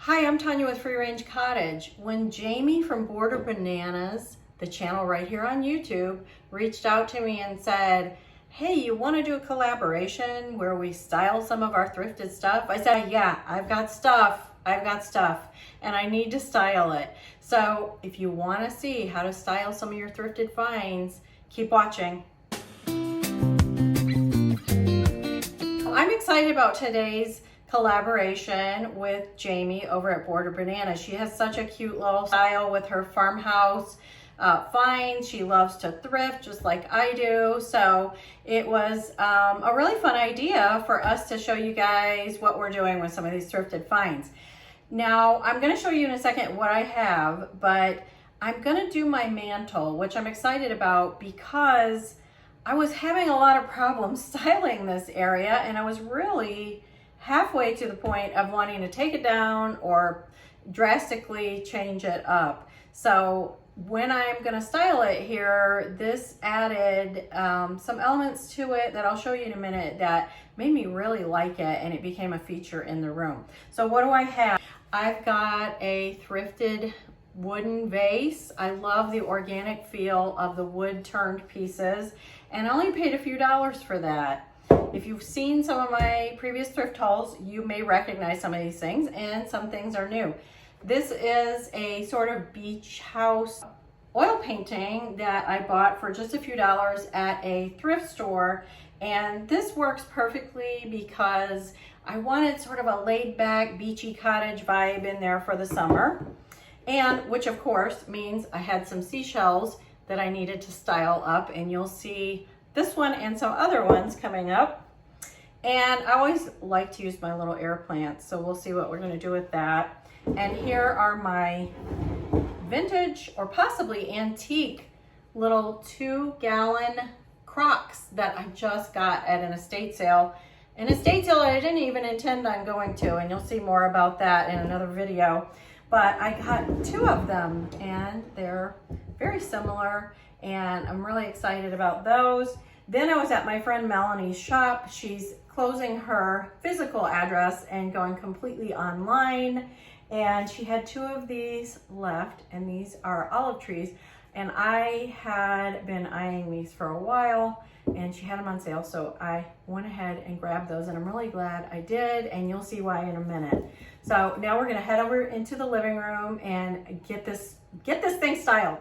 Hi, I'm Tanya with Free Range Cottage. When Jaime from Border Bananas, the channel right here on YouTube, reached out to me and said, hey, you want to do a collaboration where we style some of our thrifted stuff? I said, yeah, I've got stuff, and I need to style it. So if you want to see how to style some of your thrifted finds, keep watching. I'm excited about today's collaboration with Jaime over at Border Bananas. She has such a cute little style with her farmhouse finds. She loves to thrift just like I do. So it was a really fun idea for us to show you guys what we're doing with some of these thrifted finds. Now, I'm going to show you in a second what I have, but I'm going to do my mantle, which I'm excited about because I was having a lot of problems styling this area, and I was really halfway to the point of wanting to take it down or drastically change it up. So when I'm going to style it here, this added some elements to it that I'll show you in a minute that made me really like it, and it became a feature in the room. So what do I have? I've got a thrifted wooden vase. I love the organic feel of the wood turned pieces, and I only paid a few dollars for that. If you've seen some of my previous thrift hauls, you may recognize some of these things, and some things are new. This is a sort of beach house oil painting that I bought for just a few dollars at a thrift store, and this works perfectly because I wanted sort of a laid-back beachy cottage vibe in there for the summer, and which of course means I had some seashells that I needed to style up, and you'll see this one and some other ones coming up. And I always like to use my little air plants, so we'll see what we're going to do with that. And here are my vintage or possibly antique little 2-gallon crocks that I just got at an estate sale. An estate sale that I didn't even intend on going to, and you'll see more about that in another video. But I got 2 of them, and they're very similar, and I'm really excited about those. Then I was at my friend Melanie's shop. She's closing her physical address and going completely online, and she had 2 of these left, and these are olive trees, and I had been eyeing these for a while, and she had them on sale, so I went ahead and grabbed those, and I'm really glad I did, and you'll see why in a minute. So now we're gonna head over into the living room and get this thing styled.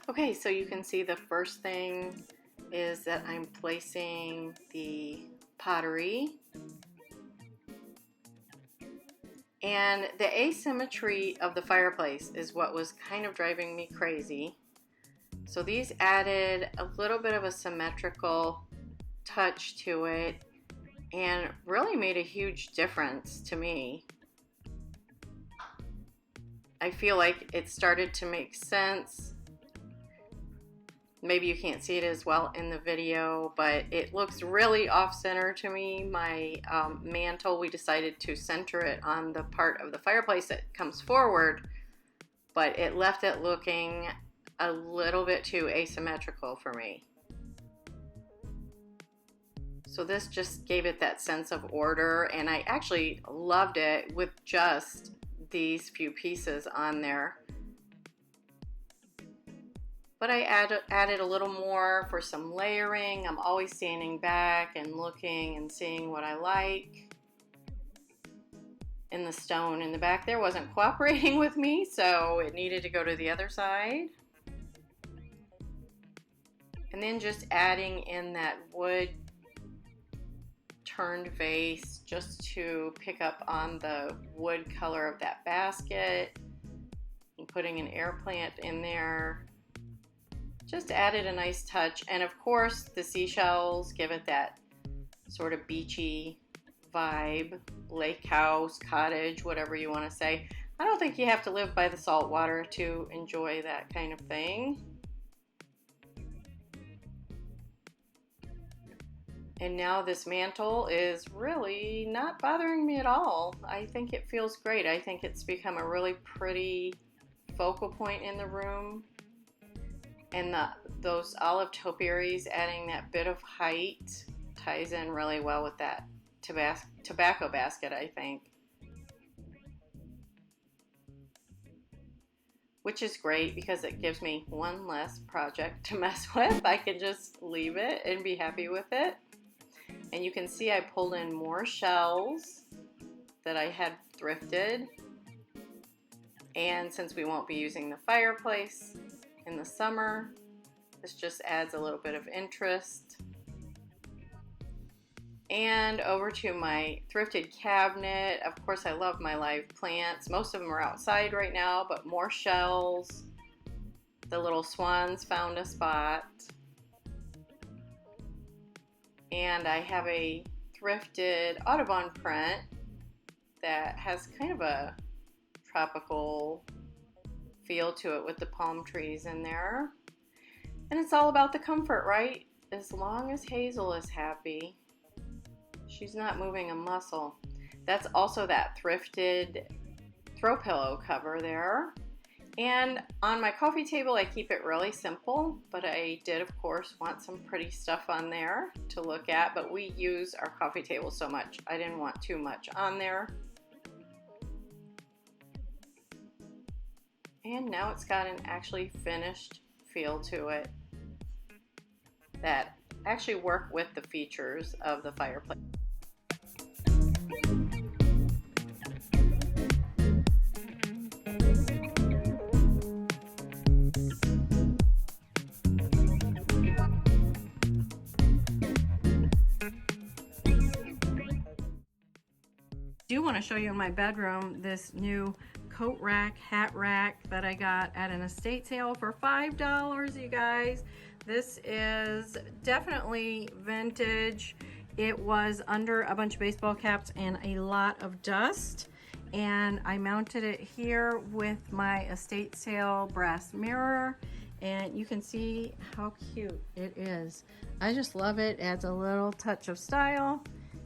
Okay, so you can see the first thing is that I'm placing the pottery, and the asymmetry of the fireplace is what was kind of driving me crazy. So these added a little bit of a symmetrical touch to it and really made a huge difference to me. I feel like it started to make sense. Maybe you can't see it as well in the video, but it looks really off-center to me. My mantle, we decided to center it on the part of the fireplace that comes forward, but it left it looking a little bit too asymmetrical for me. So this just gave it that sense of order, and I actually loved it with just these few pieces on there. But I added a little more for some layering. I'm always standing back and looking and seeing what I like. And the stone in the back there wasn't cooperating with me, so it needed to go to the other side. And then just adding in that wood turned vase just to pick up on the wood color of that basket. And putting an air plant in there just added a nice touch, and of course the seashells give it that sort of beachy vibe, lake house, cottage, whatever you want to say. I don't think you have to live by the salt water to enjoy that kind of thing. And now this mantle is really not bothering me at all. I think it feels great. I think it's become a really pretty focal point in the room. And those olive topiaries adding that bit of height ties in really well with that tobacco basket, I think. which is great because it gives me one less project to mess with. I can just leave it and be happy with it. And you can see I pulled in more shells that I had thrifted. And since we won't be using the fireplace in the summer, this just adds a little bit of interest. And over to my thrifted cabinet. Of course, I love my live plants. Most of them are outside right now, but more shells. The little swans found a spot. And I have a thrifted Audubon print that has kind of a tropical feel to it with the palm trees in there. And it's all about the comfort, right? As long as Hazel is happy, she's not moving a muscle. That's also that thrifted throw pillow cover there. And on my coffee table, I keep it really simple, but I did, of course, want some pretty stuff on there to look at, but we use our coffee table so much, I didn't want too much on there. And now it's got an actually finished feel to it that actually work with the features of the fireplace. I do want to show you in my bedroom this new coat rack, hat rack that I got at an estate sale for $5, you guys. This is definitely vintage. It was under a bunch of baseball caps and a lot of dust. And I mounted it here with my estate sale brass mirror. And you can see how cute it is. I just love it. Adds a little touch of style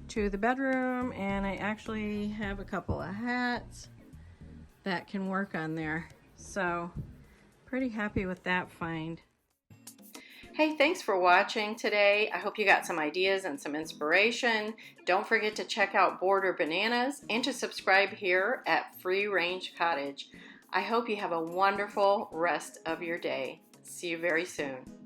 to the bedroom. And I actually have a couple of hats that can work on there. So pretty happy with that find. Hey, thanks for watching today. I hope you got some ideas and some inspiration. Don't forget to check out Border Bananas and to subscribe here at Free Range Cottage. I hope you have a wonderful rest of your day. See you very soon.